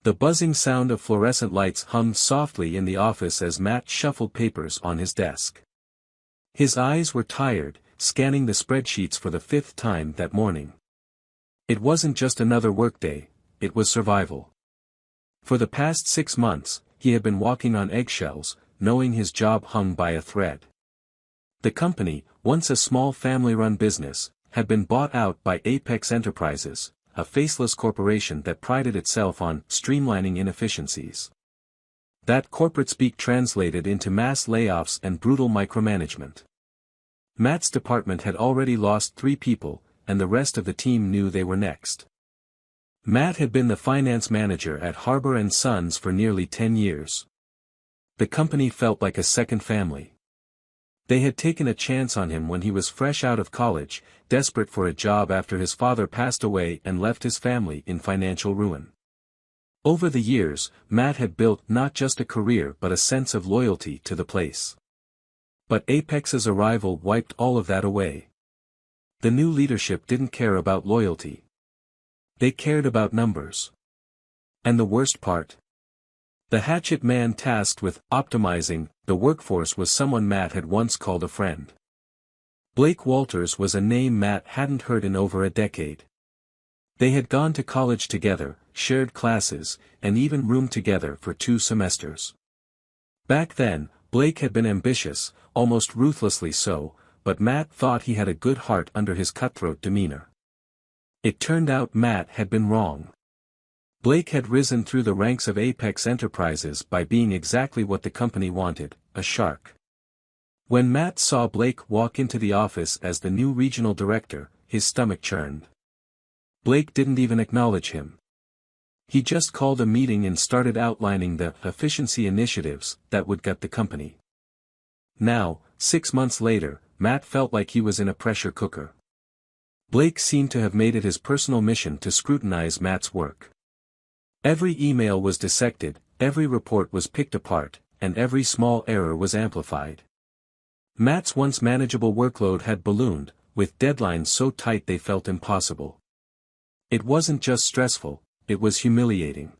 The buzzing sound of fluorescent lights hummed softly in the office as Matt shuffled papers on his desk. His eyes were tired, scanning the spreadsheets for the 5th time that morning. It wasn't just another workday, it was survival. For the past 6 months, he had been walking on eggshells, knowing his job hung by a thread. The company, once a small family-run business, had been bought out by Apex Enterprises, a faceless corporation that prided itself on streamlining inefficiencies. That corporate speak translated into mass layoffs and brutal micromanagement. Matt's department had already lost 3 people, and the rest of the team knew they were next. Matt had been the finance manager at Harbor & Sons for nearly 10 years. The company felt like a second family. They had taken a chance on him when he was fresh out of college, desperate for a job after his father passed away and left his family in financial ruin. Over the years, Matt had built not just a career but a sense of loyalty to the place. But Apex's arrival wiped all of that away. The new leadership didn't care about loyalty. They cared about numbers. And the worst part? The hatchet man tasked with optimizing the workforce was someone Matt had once called a friend. Blake Walters was a name Matt hadn't heard in over a decade. They had gone to college together, shared classes, and even roomed together for 2 semesters. Back then, Blake had been ambitious, almost ruthlessly so, but Matt thought he had a good heart under his cutthroat demeanor. It turned out Matt had been wrong. Blake had risen through the ranks of Apex Enterprises by being exactly what the company wanted, a shark. When Matt saw Blake walk into the office as the new regional director, his stomach churned. Blake didn't even acknowledge him. He just called a meeting and started outlining the efficiency initiatives that would gut the company. Now, 6 months later, Matt felt like he was in a pressure cooker. Blake seemed to have made it his personal mission to scrutinize Matt's work. Every email was dissected, every report was picked apart, and every small error was amplified. Matt's once manageable workload had ballooned, with deadlines so tight they felt impossible. It wasn't just stressful, it was humiliating.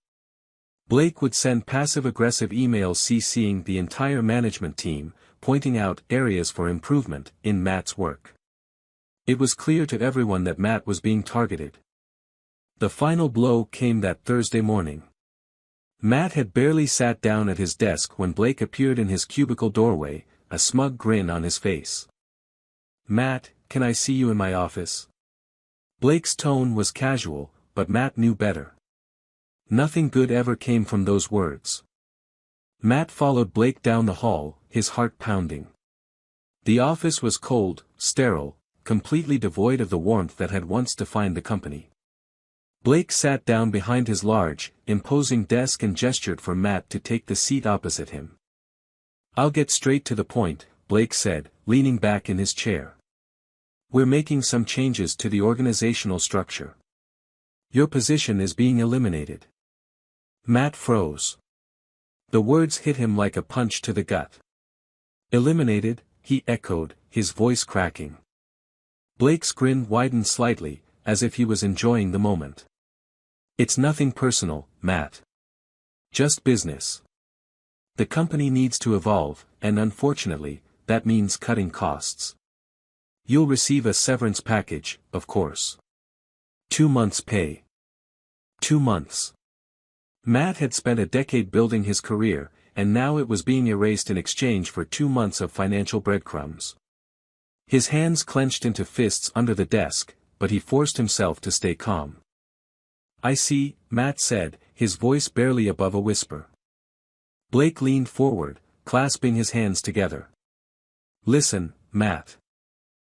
Blake would send passive-aggressive emails CCing the entire management team, pointing out areas for improvement in Matt's work. It was clear to everyone that Matt was being targeted. The final blow came that Thursday morning. Matt had barely sat down at his desk when Blake appeared in his cubicle doorway, a smug grin on his face. "Matt, can I see you in my office?" Blake's tone was casual, but Matt knew better. Nothing good ever came from those words. Matt followed Blake down the hall, his heart pounding. The office was cold, sterile, completely devoid of the warmth that had once defined the company. Blake sat down behind his large, imposing desk and gestured for Matt to take the seat opposite him. "I'll get straight to the point," Blake said, leaning back in his chair. "We're making some changes to the organizational structure. Your position is being eliminated." Matt froze. The words hit him like a punch to the gut. "Eliminated?" he echoed, his voice cracking. Blake's grin widened slightly, as if he was enjoying the moment. "It's nothing personal, Matt. Just business. The company needs to evolve, and unfortunately, that means cutting costs. You'll receive a severance package, of course. 2 months' pay. 2 months." Matt had spent a decade building his career, and now it was being erased in exchange for 2 months of financial breadcrumbs. His hands clenched into fists under the desk, but he forced himself to stay calm. "I see," Matt said, his voice barely above a whisper. Blake leaned forward, clasping his hands together. "Listen, Matt.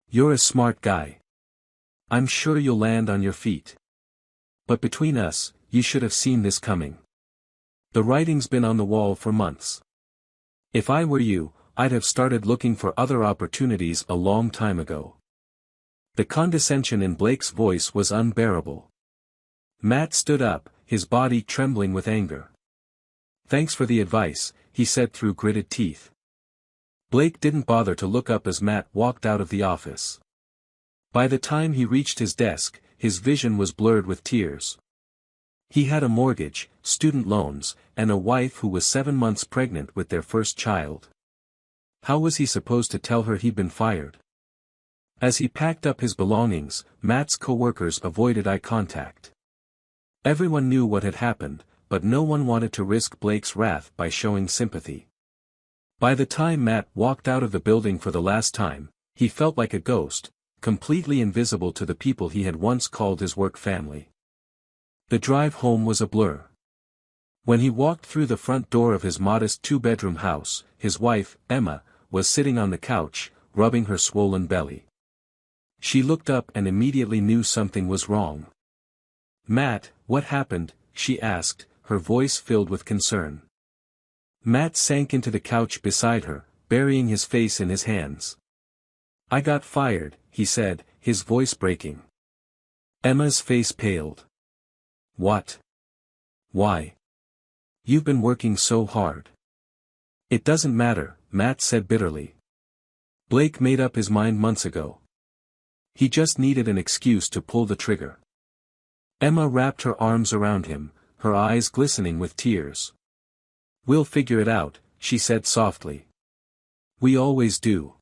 You're a smart guy. I'm sure you'll land on your feet. But between us, you should have seen this coming. The writing's been on the wall for months. If I were you, I'd have started looking for other opportunities a long time ago." The condescension in Blake's voice was unbearable. Matt stood up, his body trembling with anger. "Thanks for the advice," he said through gritted teeth. Blake didn't bother to look up as Matt walked out of the office. By the time he reached his desk, his vision was blurred with tears. He had a mortgage, student loans, and a wife who was 7 months pregnant with their first child. How was he supposed to tell her he'd been fired? As he packed up his belongings, Matt's co-workers avoided eye contact. Everyone knew what had happened, but no one wanted to risk Blake's wrath by showing sympathy. By the time Matt walked out of the building for the last time, he felt like a ghost, completely invisible to the people he had once called his work family. The drive home was a blur. When he walked through the front door of his modest 2-bedroom house, his wife, Emma, was sitting on the couch, rubbing her swollen belly. She looked up and immediately knew something was wrong. "Matt, what happened?" she asked, her voice filled with concern. Matt sank into the couch beside her, burying his face in his hands. "I got fired," he said, his voice breaking. Emma's face paled. "What? Why? You've been working so hard." "It doesn't matter," Matt said bitterly. "Blake made up his mind months ago. He just needed an excuse to pull the trigger." Emma wrapped her arms around him, her eyes glistening with tears. "We'll figure it out," she said softly. "We always do."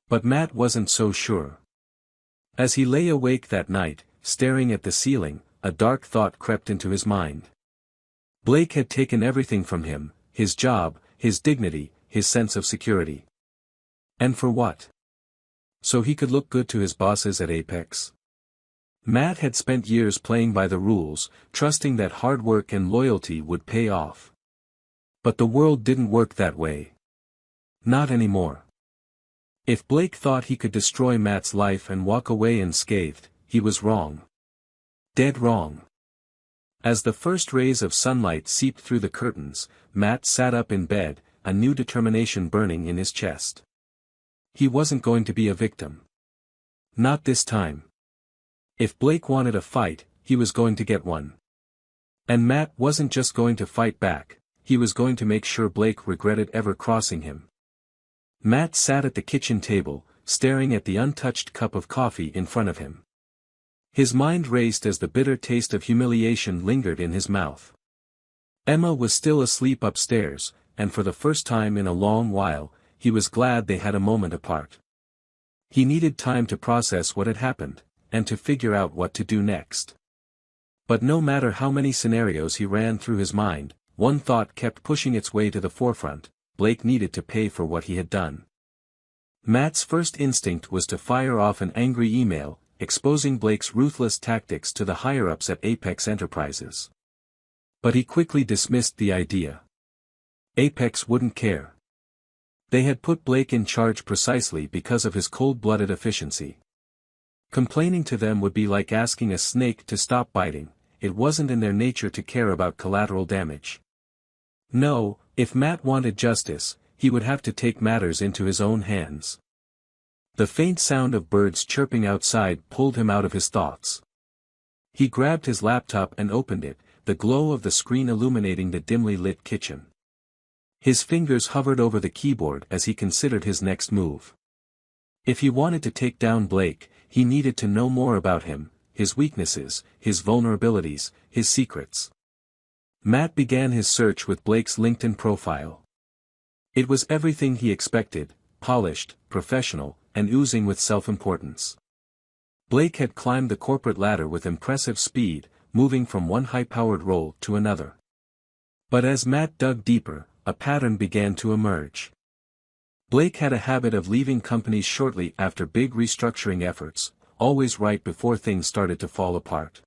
But Matt wasn't so sure. As he lay awake that night, staring at the ceiling, a dark thought crept into his mind. Blake had taken everything from him, his job, his dignity, his sense of security. And for what? So he could look good to his bosses at Apex? Matt had spent years playing by the rules, trusting that hard work and loyalty would pay off. But the world didn't work that way. Not anymore. If Blake thought he could destroy Matt's life and walk away unscathed, he was wrong. Dead wrong. As the first rays of sunlight seeped through the curtains, Matt sat up in bed, a new determination burning in his chest. He wasn't going to be a victim. Not this time. If Blake wanted a fight, he was going to get one. And Matt wasn't just going to fight back, he was going to make sure Blake regretted ever crossing him. Matt sat at the kitchen table, staring at the untouched cup of coffee in front of him. His mind raced as the bitter taste of humiliation lingered in his mouth. Emma was still asleep upstairs, and for the first time in a long while, he was glad they had a moment apart. He needed time to process what had happened, and to figure out what to do next. But no matter how many scenarios he ran through his mind, one thought kept pushing its way to the forefront: Blake needed to pay for what he had done. Matt's first instinct was to fire off an angry email, exposing Blake's ruthless tactics to the higher-ups at Apex Enterprises. But he quickly dismissed the idea. Apex wouldn't care. They had put Blake in charge precisely because of his cold-blooded efficiency. Complaining to them would be like asking a snake to stop biting. It wasn't in their nature to care about collateral damage. No, if Matt wanted justice, he would have to take matters into his own hands. The faint sound of birds chirping outside pulled him out of his thoughts. He grabbed his laptop and opened it, the glow of the screen illuminating the dimly lit kitchen. His fingers hovered over the keyboard as he considered his next move. If he wanted to take down Blake, he needed to know more about him, his weaknesses, his vulnerabilities, his secrets. Matt began his search with Blake's LinkedIn profile. It was everything he expected: polished, professional, and oozing with self-importance. Blake had climbed the corporate ladder with impressive speed, moving from one high-powered role to another. But as Matt dug deeper, a pattern began to emerge. Blake had a habit of leaving companies shortly after big restructuring efforts, always right before things started to fall apart.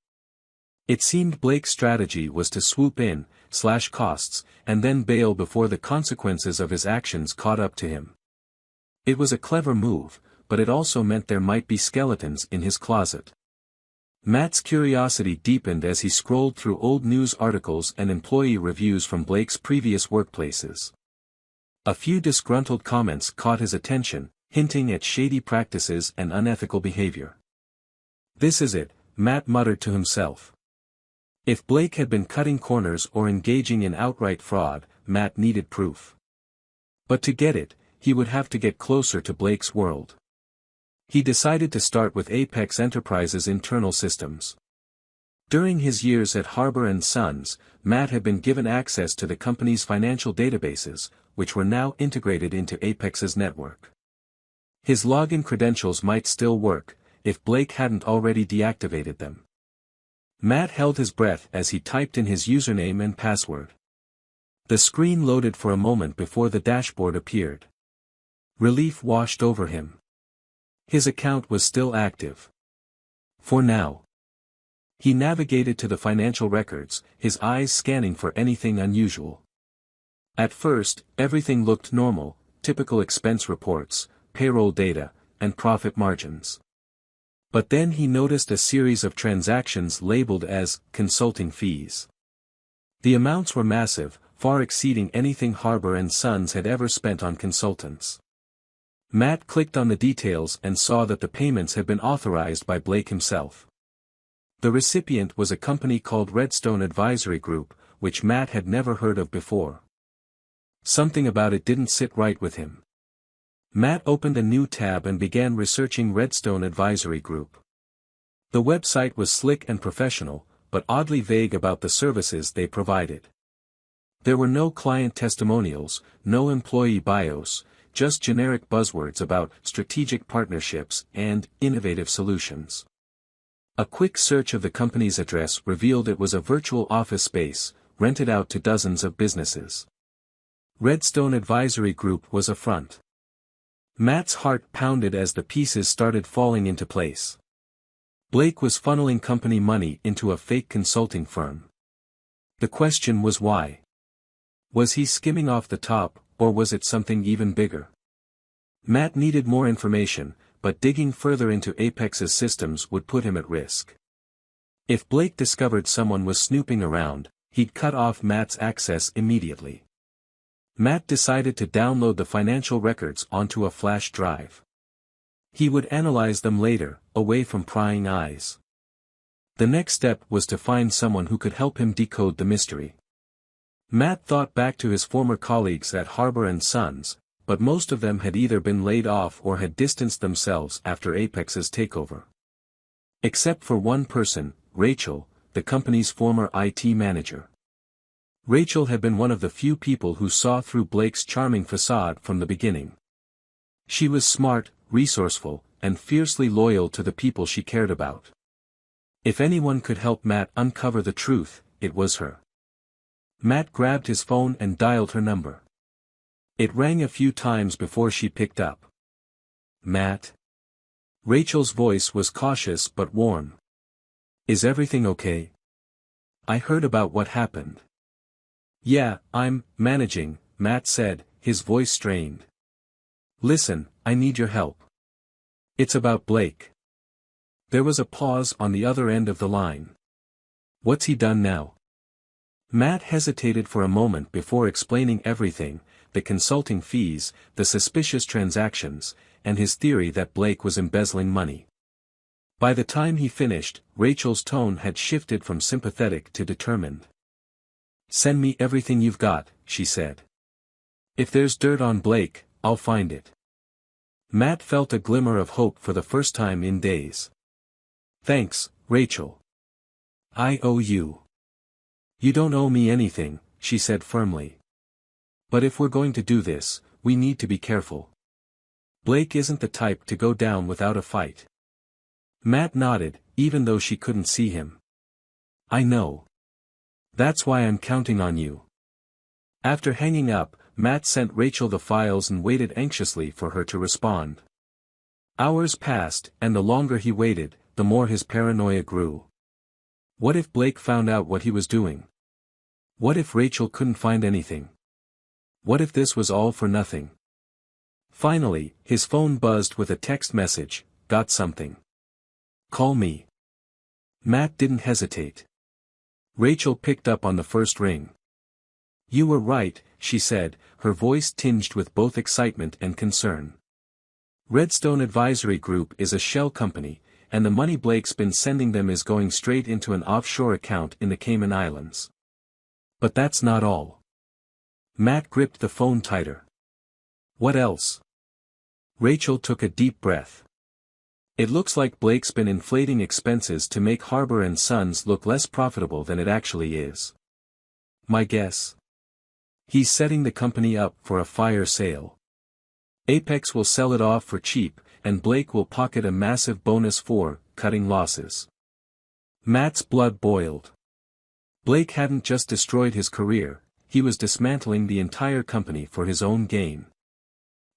It seemed Blake's strategy was to swoop in, slash costs, and then bail before the consequences of his actions caught up to him. It was a clever move, but it also meant there might be skeletons in his closet. Matt's curiosity deepened as he scrolled through old news articles and employee reviews from Blake's previous workplaces. A few disgruntled comments caught his attention, hinting at shady practices and unethical behavior. "This is it," Matt muttered to himself. If Blake had been cutting corners or engaging in outright fraud, Matt needed proof. But to get it, he would have to get closer to Blake's world. He decided to start with Apex Enterprises' internal systems. During his years at Harbor and Sons, Matt had been given access to the company's financial databases, which were now integrated into Apex's network. His login credentials might still work, if Blake hadn't already deactivated them. Matt held his breath as he typed in his username and password. The screen loaded for a moment before the dashboard appeared. Relief washed over him. His account was still active. For now. He navigated to the financial records, his eyes scanning for anything unusual. At first, everything looked normal, typical expense reports, payroll data, and profit margins. But then he noticed a series of transactions labeled as consulting fees. The amounts were massive, far exceeding anything Harbor and Sons had ever spent on consultants. Matt clicked on the details and saw that the payments had been authorized by Blake himself. The recipient was a company called Redstone Advisory Group, which Matt had never heard of before. Something about it didn't sit right with him. Matt opened a new tab and began researching Redstone Advisory Group. The website was slick and professional, but oddly vague about the services they provided. There were no client testimonials, no employee bios, just generic buzzwords about strategic partnerships and innovative solutions. A quick search of the company's address revealed it was a virtual office space, rented out to dozens of businesses. Redstone Advisory Group was a front. Matt's heart pounded as the pieces started falling into place. Blake was funneling company money into a fake consulting firm. The question was why? Was he skimming off the top, or was it something even bigger? Matt needed more information, but digging further into Apex's systems would put him at risk. If Blake discovered someone was snooping around, he'd cut off Matt's access immediately. Matt decided to download the financial records onto a flash drive. He would analyze them later, away from prying eyes. The next step was to find someone who could help him decode the mystery. Matt thought back to his former colleagues at Harbor and Sons, but most of them had either been laid off or had distanced themselves after Apex's takeover. Except for one person, Rachel, the company's former IT manager. Rachel had been one of the few people who saw through Blake's charming facade from the beginning. She was smart, resourceful, and fiercely loyal to the people she cared about. If anyone could help Matt uncover the truth, it was her. Matt grabbed his phone and dialed her number. It rang a few times before she picked up. Matt? Rachel's voice was cautious but warm. Is everything okay? I heard about what happened. Yeah, I'm managing, Matt said, his voice strained. Listen, I need your help. It's about Blake. There was a pause on the other end of the line. What's he done now? Matt hesitated for a moment before explaining everything, the consulting fees, the suspicious transactions, and his theory that Blake was embezzling money. By the time he finished, Rachel's tone had shifted from sympathetic to determined. Send me everything you've got, she said. If there's dirt on Blake, I'll find it. Matt felt a glimmer of hope for the first time in days. Thanks, Rachel. I owe you. You don't owe me anything, she said firmly. But if we're going to do this, we need to be careful. Blake isn't the type to go down without a fight. Matt nodded, even though she couldn't see him. I know. That's why I'm counting on you. After hanging up, Matt sent Rachel the files and waited anxiously for her to respond. Hours passed, and the longer he waited, the more his paranoia grew. What if Blake found out what he was doing? What if Rachel couldn't find anything? What if this was all for nothing? Finally, his phone buzzed with a text message, got something. Call me. Matt didn't hesitate. Rachel picked up on the first ring. You were right, she said, her voice tinged with both excitement and concern. Redstone Advisory Group is a shell company, and the money Blake's been sending them is going straight into an offshore account in the Cayman Islands. But that's not all. Matt gripped the phone tighter. What else? Rachel took a deep breath. It looks like Blake's been inflating expenses to make Harbor and Sons look less profitable than it actually is. My guess? He's setting the company up for a fire sale. Apex will sell it off for cheap, and Blake will pocket a massive bonus for cutting losses. Matt's blood boiled. Blake hadn't just destroyed his career, he was dismantling the entire company for his own gain.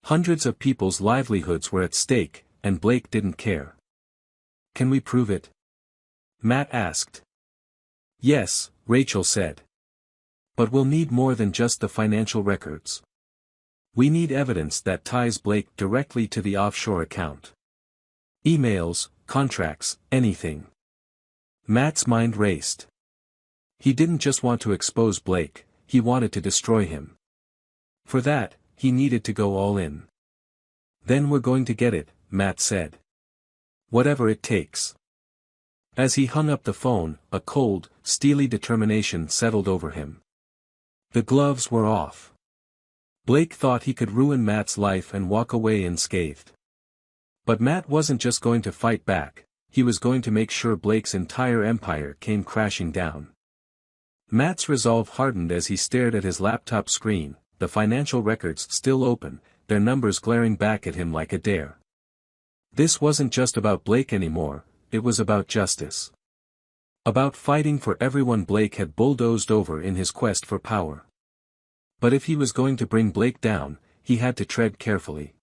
Hundreds of people's livelihoods were at stake, and Blake didn't care. Can we prove it? Matt asked. Yes, Rachel said. But we'll need more than just the financial records. We need evidence that ties Blake directly to the offshore account. Emails, contracts, anything. Matt's mind raced. He didn't just want to expose Blake, he wanted to destroy him. For that, he needed to go all in. Then we're going to get it, Matt said. Whatever it takes. As he hung up the phone, a cold, steely determination settled over him. The gloves were off. Blake thought he could ruin Matt's life and walk away unscathed. But Matt wasn't just going to fight back, he was going to make sure Blake's entire empire came crashing down. Matt's resolve hardened as he stared at his laptop screen, the financial records still open, their numbers glaring back at him like a dare. This wasn't just about Blake anymore, it was about justice. About fighting for everyone Blake had bulldozed over in his quest for power. But if he was going to bring Blake down, he had to tread carefully.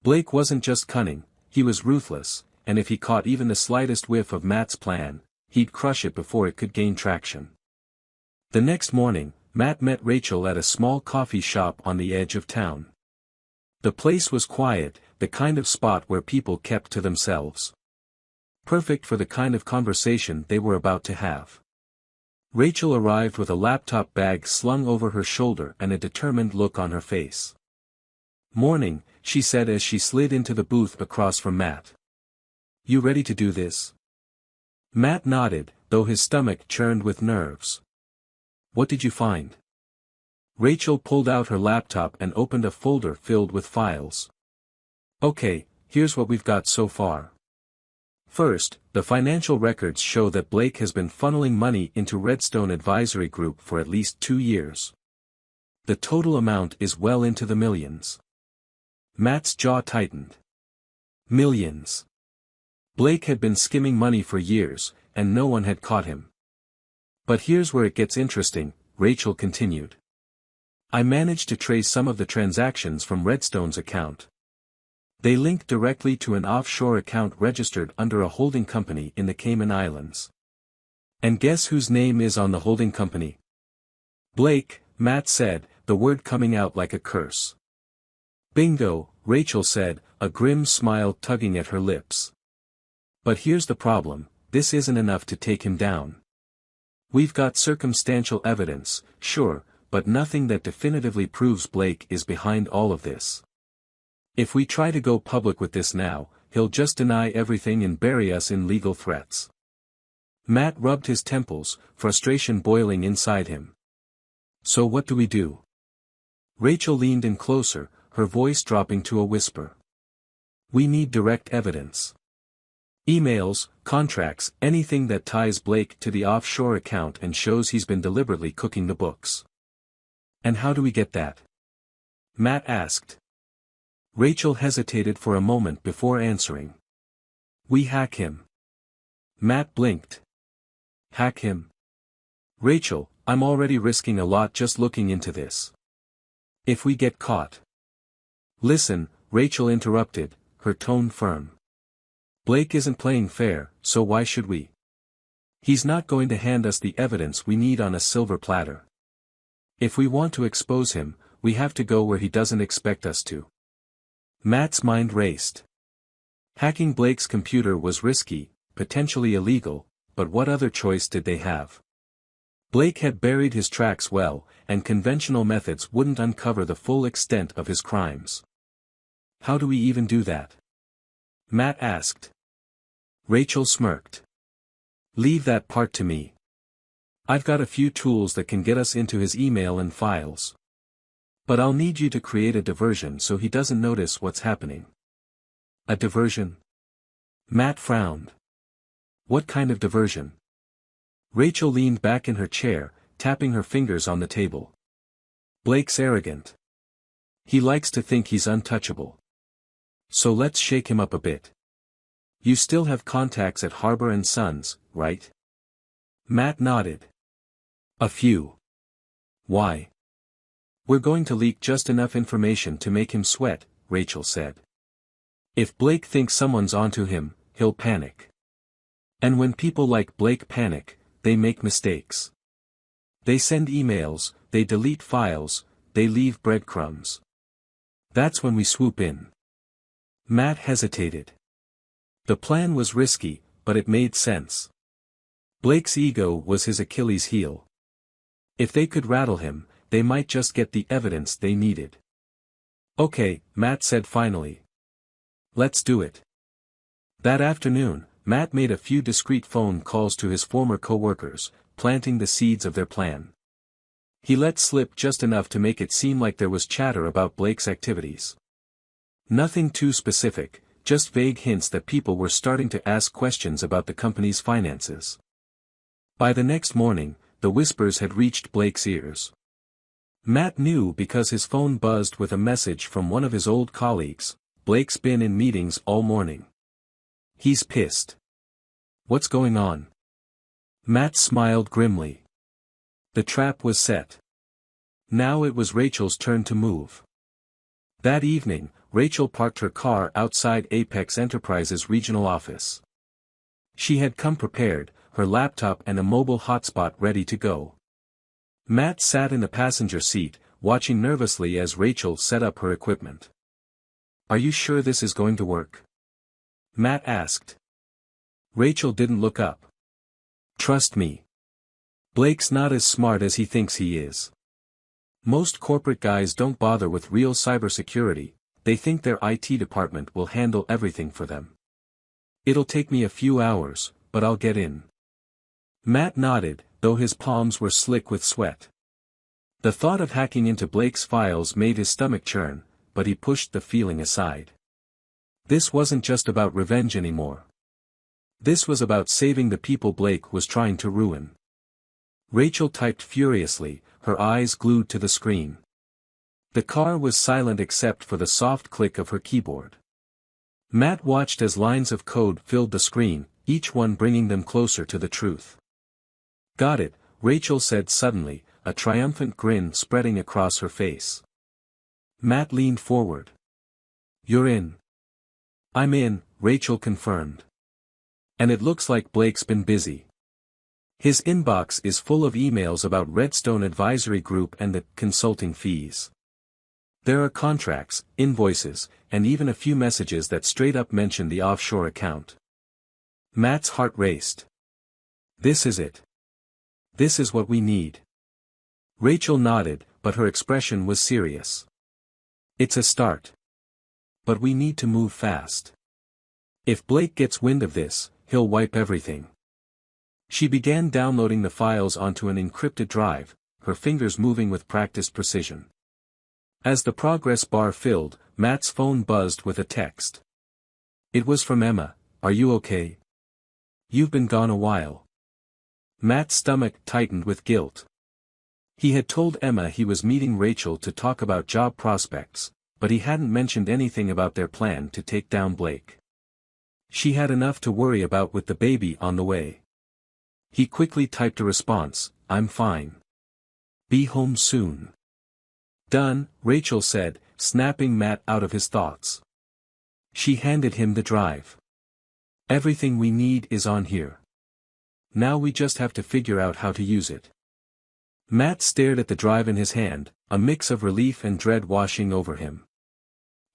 Blake wasn't just cunning, he was ruthless, and if he caught even the slightest whiff of Matt's plan, he'd crush it before it could gain traction. The next morning, Matt met Rachel at a small coffee shop on the edge of town. The place was quiet, the kind of spot where people kept to themselves. Perfect for the kind of conversation they were about to have. Rachel arrived with a laptop bag slung over her shoulder and a determined look on her face. "Morning," she said as she slid into the booth across from Matt. "You ready to do this?" Matt nodded, though his stomach churned with nerves. "What did you find?" Rachel pulled out her laptop and opened a folder filled with files. "Okay, here's what we've got so far. First, the financial records show that Blake has been funneling money into Redstone Advisory Group for at least 2 years. The total amount is well into the millions." Matt's jaw tightened. Millions. Blake had been skimming money for years, and no one had caught him. "But here's where it gets interesting," Rachel continued. "I managed to trace some of the transactions from Redstone's account. They link directly to an offshore account registered under a holding company in the Cayman Islands. And guess whose name is on the holding company?" "Blake," Matt said, the word coming out like a curse. "Bingo," Rachel said, a grim smile tugging at her lips. "But here's the problem, this isn't enough to take him down. We've got circumstantial evidence, sure, but nothing that definitively proves Blake is behind all of this. If we try to go public with this now, he'll just deny everything and bury us in legal threats." Matt rubbed his temples, frustration boiling inside him. "So what do we do?" Rachel leaned in closer, her voice dropping to a whisper. "We need direct evidence. Emails, contracts, anything that ties Blake to the offshore account and shows he's been deliberately cooking the books." "And how do we get that?" Matt asked. Rachel hesitated for a moment before answering. "We hack him." Matt blinked. "Hack him?" "Rachel, I'm already risking a lot just looking into this. If we get caught—" "Listen," Rachel interrupted, her tone firm. "Blake isn't playing fair, so why should we? He's not going to hand us the evidence we need on a silver platter. If we want to expose him, we have to go where he doesn't expect us to." Matt's mind raced. Hacking Blake's computer was risky, potentially illegal, but what other choice did they have? Blake had buried his tracks well, and conventional methods wouldn't uncover the full extent of his crimes. "How do we even do that?" Matt asked. Rachel smirked. "Leave that part to me. I've got a few tools that can get us into his email and files. But I'll need you to create a diversion so he doesn't notice what's happening." "A diversion?" Matt frowned. What kind of diversion? Rachel leaned back in her chair, tapping her fingers on the table. Blake's arrogant. He likes to think he's untouchable. So let's shake him up a bit. You still have contacts at Harbor and Sons, right? Matt nodded. A few. Why? We're going to leak just enough information to make him sweat, Rachel said. If Blake thinks someone's onto him, he'll panic. And when people like Blake panic, they make mistakes. They send emails, they delete files, they leave breadcrumbs. That's when we swoop in. Matt hesitated. The plan was risky, but it made sense. Blake's ego was his Achilles heel. If they could rattle him, they might just get the evidence they needed. Okay, Matt said finally. Let's do it. That afternoon, Matt made a few discreet phone calls to his former co-workers, planting the seeds of their plan. He let slip just enough to make it seem like there was chatter about Blake's activities. Nothing too specific, just vague hints that people were starting to ask questions about the company's finances. By the next morning, the whispers had reached Blake's ears. Matt knew because his phone buzzed with a message from one of his old colleagues. Blake's been in meetings all morning. He's pissed. What's going on? Matt smiled grimly. The trap was set. Now it was Rachel's turn to move. That evening, Rachel parked her car outside Apex Enterprises' regional office. She had come prepared, her laptop and a mobile hotspot ready to go. Matt sat in the passenger seat, watching nervously as Rachel set up her equipment. Are you sure this is going to work? Matt asked. Rachel didn't look up. Trust me. Blake's not as smart as he thinks he is. Most corporate guys don't bother with real cybersecurity, they think their IT department will handle everything for them. It'll take me a few hours, but I'll get in. Matt nodded, though his palms were slick with sweat. The thought of hacking into Blake's files made his stomach churn, but he pushed the feeling aside. This wasn't just about revenge anymore. This was about saving the people Blake was trying to ruin. Rachel typed furiously, her eyes glued to the screen. The car was silent except for the soft click of her keyboard. Matt watched as lines of code filled the screen, each one bringing them closer to the truth. Got it, Rachel said suddenly, a triumphant grin spreading across her face. Matt leaned forward. You're in. I'm in, Rachel confirmed. And it looks like Blake's been busy. His inbox is full of emails about Redstone Advisory Group and the consulting fees. There are contracts, invoices, and even a few messages that straight up mention the offshore account. Matt's heart raced. This is it. This is what we need. Rachel nodded, but her expression was serious. It's a start. But we need to move fast. If Blake gets wind of this, he'll wipe everything. She began downloading the files onto an encrypted drive, her fingers moving with practiced precision. As the progress bar filled, Matt's phone buzzed with a text. It was from Emma. Are you okay? You've been gone a while. Matt's stomach tightened with guilt. He had told Emma he was meeting Rachel to talk about job prospects, but he hadn't mentioned anything about their plan to take down Blake. She had enough to worry about with the baby on the way. He quickly typed a response, I'm fine. Be home soon. Done, Rachel said, snapping Matt out of his thoughts. She handed him the drive. Everything we need is on here. Now we just have to figure out how to use it. Matt stared at the drive in his hand, a mix of relief and dread washing over him.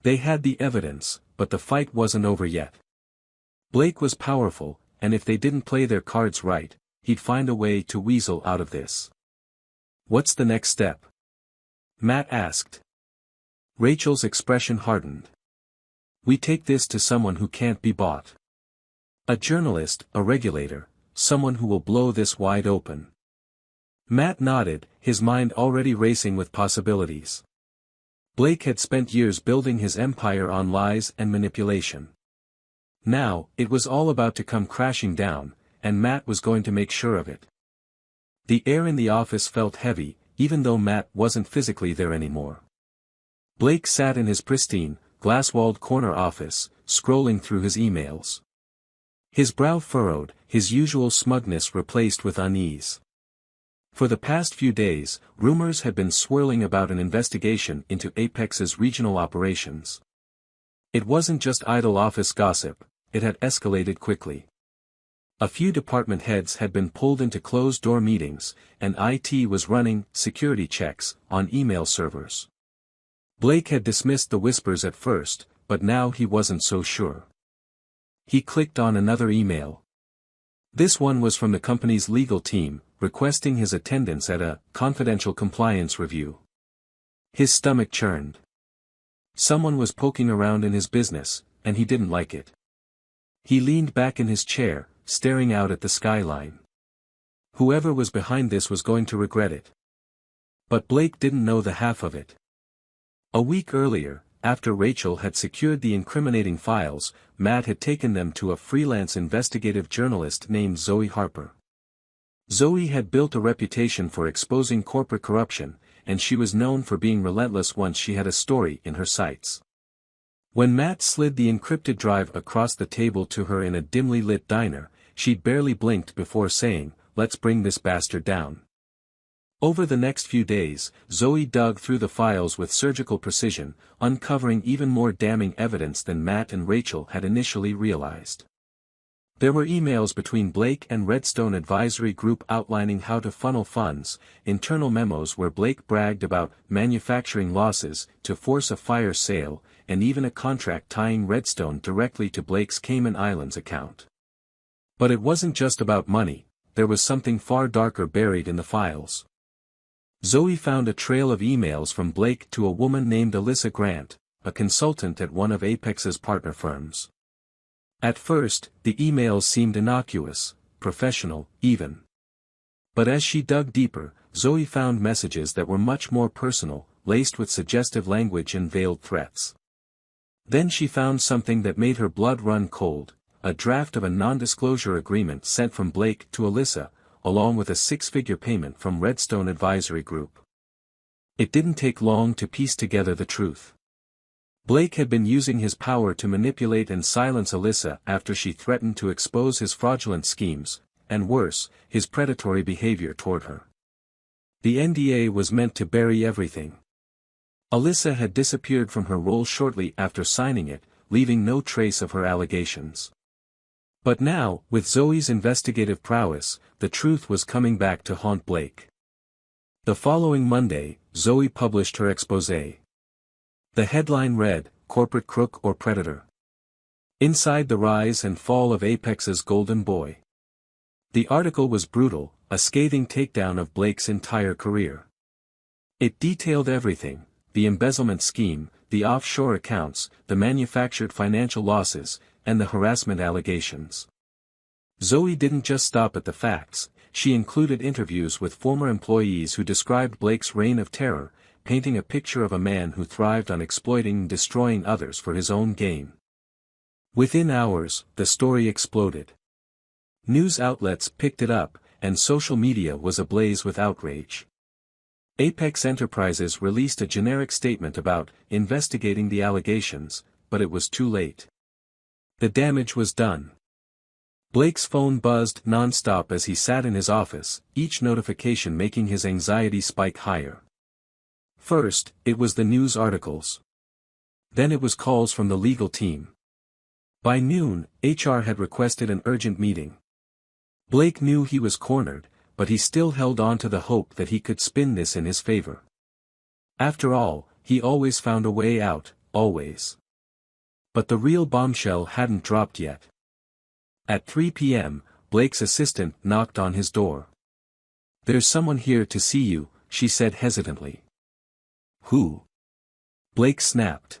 They had the evidence, but the fight wasn't over yet. Blake was powerful, and if they didn't play their cards right, he'd find a way to weasel out of this. What's the next step? Matt asked. Rachel's expression hardened. We take this to someone who can't be bought. A journalist, a regulator, someone who will blow this wide open. Matt nodded, his mind already racing with possibilities. Blake had spent years building his empire on lies and manipulation. Now, it was all about to come crashing down, and Matt was going to make sure of it. The air in the office felt heavy, even though Matt wasn't physically there anymore. Blake sat in his pristine, glass-walled corner office, scrolling through his emails. His brow furrowed, his usual smugness replaced with unease. For the past few days, rumors had been swirling about an investigation into Apex's regional operations. It wasn't just idle office gossip, it had escalated quickly. A few department heads had been pulled into closed-door meetings, and IT was running security checks on email servers. Blake had dismissed the whispers at first, but now he wasn't so sure. He clicked on another email. This one was from the company's legal team, requesting his attendance at a confidential compliance review. His stomach churned. Someone was poking around in his business, and he didn't like it. He leaned back in his chair, staring out at the skyline. Whoever was behind this was going to regret it. But Blake didn't know the half of it. A week earlier, after Rachel had secured the incriminating files, Matt had taken them to a freelance investigative journalist named Zoe Harper. Zoe had built a reputation for exposing corporate corruption, and she was known for being relentless once she had a story in her sights. When Matt slid the encrypted drive across the table to her in a dimly lit diner, she barely blinked before saying, "Let's bring this bastard down." Over the next few days, Zoe dug through the files with surgical precision, uncovering even more damning evidence than Matt and Rachel had initially realized. There were emails between Blake and Redstone Advisory Group outlining how to funnel funds, internal memos where Blake bragged about manufacturing losses to force a fire sale, and even a contract tying Redstone directly to Blake's Cayman Islands account. But it wasn't just about money, there was something far darker buried in the files. Zoe found a trail of emails from Blake to a woman named Alyssa Grant, a consultant at one of Apex's partner firms. At first, the emails seemed innocuous, professional, even. But as she dug deeper, Zoe found messages that were much more personal, laced with suggestive language and veiled threats. Then she found something that made her blood run cold, a draft of a non-disclosure agreement sent from Blake to Alyssa, along with a six-figure payment from Redstone Advisory Group. It didn't take long to piece together the truth. Blake had been using his power to manipulate and silence Alyssa after she threatened to expose his fraudulent schemes, and worse, his predatory behavior toward her. The NDA was meant to bury everything. Alyssa had disappeared from her role shortly after signing it, leaving no trace of her allegations. But now, with Zoe's investigative prowess, the truth was coming back to haunt Blake. The following Monday, Zoe published her exposé. The headline read, "Corporate Crook or Predator? Inside the Rise and Fall of Apex's Golden Boy." The article was brutal, a scathing takedown of Blake's entire career. It detailed everything: the embezzlement scheme, the offshore accounts, the manufactured financial losses, and the harassment allegations. Zoe didn't just stop at the facts, she included interviews with former employees who described Blake's reign of terror, painting a picture of a man who thrived on exploiting and destroying others for his own gain. Within hours, the story exploded. News outlets picked it up, and social media was ablaze with outrage. Apex Enterprises released a generic statement about investigating the allegations, but it was too late. The damage was done. Blake's phone buzzed non-stop as he sat in his office, each notification making his anxiety spike higher. First, it was the news articles. Then it was calls from the legal team. By noon, HR had requested an urgent meeting. Blake knew he was cornered, but he still held on to the hope that he could spin this in his favor. After all, he always found a way out, always. But the real bombshell hadn't dropped yet. At 3 p.m., Blake's assistant knocked on his door. "There's someone here to see you," she said hesitantly. "Who?" Blake snapped.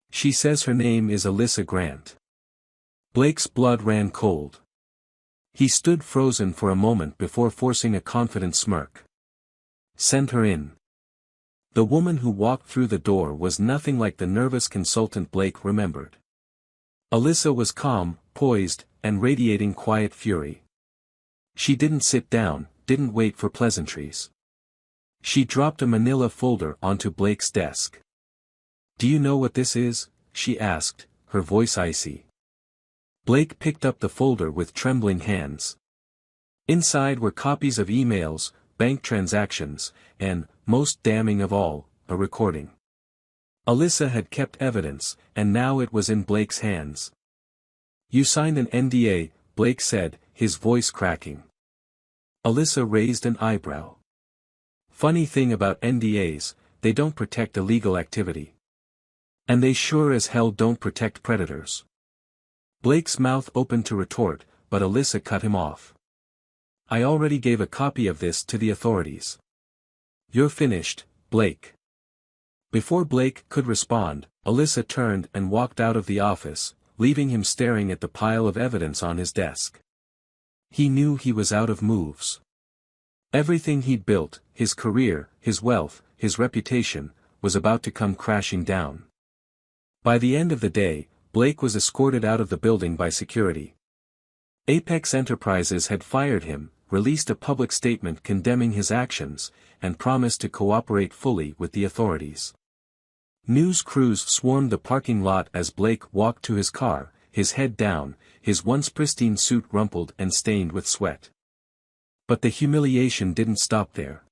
"She says her name is Alyssa Grant." Blake's blood ran cold. He stood frozen for a moment before forcing a confident smirk. "Send her in." The woman who walked through the door was nothing like the nervous consultant Blake remembered. Alyssa was calm, poised, and radiating quiet fury. She didn't sit down, didn't wait for pleasantries. She dropped a manila folder onto Blake's desk. "Do you know what this is?" she asked, her voice icy. Blake picked up the folder with trembling hands. Inside were copies of emails, bank transactions, and, most damning of all, a recording. Alyssa had kept evidence, and now it was in Blake's hands. "You signed an NDA," Blake said, his voice cracking. Alyssa raised an eyebrow. "Funny thing about NDAs, they don't protect illegal activity. And they sure as hell don't protect predators." Blake's mouth opened to retort, but Alyssa cut him off. "I already gave a copy of this to the authorities." "You're finished, Blake." Before Blake could respond, Alyssa turned and walked out of the office, leaving him staring at the pile of evidence on his desk. He knew he was out of moves. Everything he'd built, his career, his wealth, his reputation, was about to come crashing down. By the end of the day, Blake was escorted out of the building by security. Apex Enterprises had fired him, released a public statement condemning his actions, and promised to cooperate fully with the authorities. News crews swarmed the parking lot as Blake walked to his car, his head down, his once pristine suit rumpled and stained with sweat. But the humiliation didn't stop there.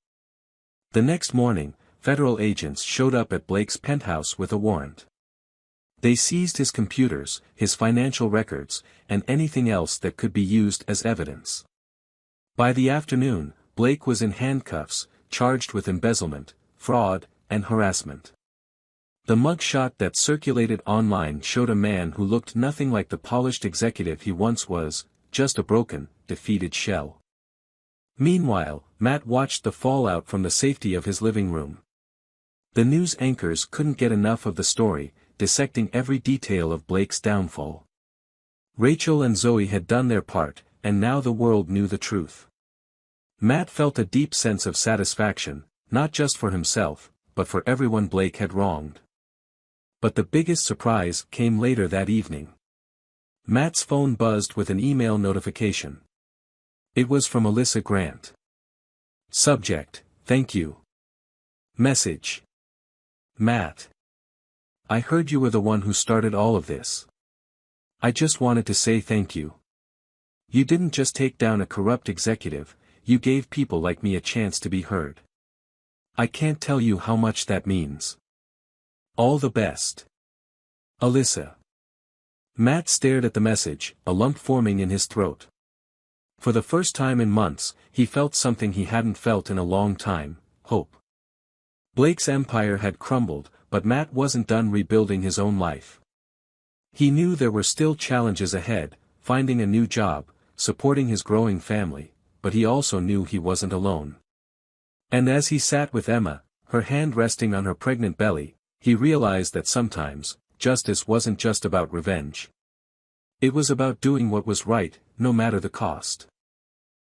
The next morning, federal agents showed up at Blake's penthouse with a warrant. They seized his computers, his financial records, and anything else that could be used as evidence. By the afternoon, Blake was in handcuffs, charged with embezzlement, fraud, and harassment. The mugshot that circulated online showed a man who looked nothing like the polished executive he once was, just a broken, defeated shell. Meanwhile, Matt watched the fallout from the safety of his living room. The news anchors couldn't get enough of the story, dissecting every detail of Blake's downfall. Rachel and Zoe had done their part, and now the world knew the truth. Matt felt a deep sense of satisfaction, not just for himself, but for everyone Blake had wronged. But the biggest surprise came later that evening. Matt's phone buzzed with an email notification. It was from Alyssa Grant. Subject: "Thank you." Message: "Matt. I heard you were the one who started all of this. I just wanted to say thank you. You didn't just take down a corrupt executive, you gave people like me a chance to be heard. I can't tell you how much that means. All the best. Alyssa." Matt stared at the message, a lump forming in his throat. For the first time in months, he felt something he hadn't felt in a long time: hope. Blake's empire had crumbled, but Matt wasn't done rebuilding his own life. He knew there were still challenges ahead, finding a new job, supporting his growing family, but he also knew he wasn't alone. And as he sat with Emma, her hand resting on her pregnant belly, he realized that sometimes, justice wasn't just about revenge. It was about doing what was right, no matter the cost.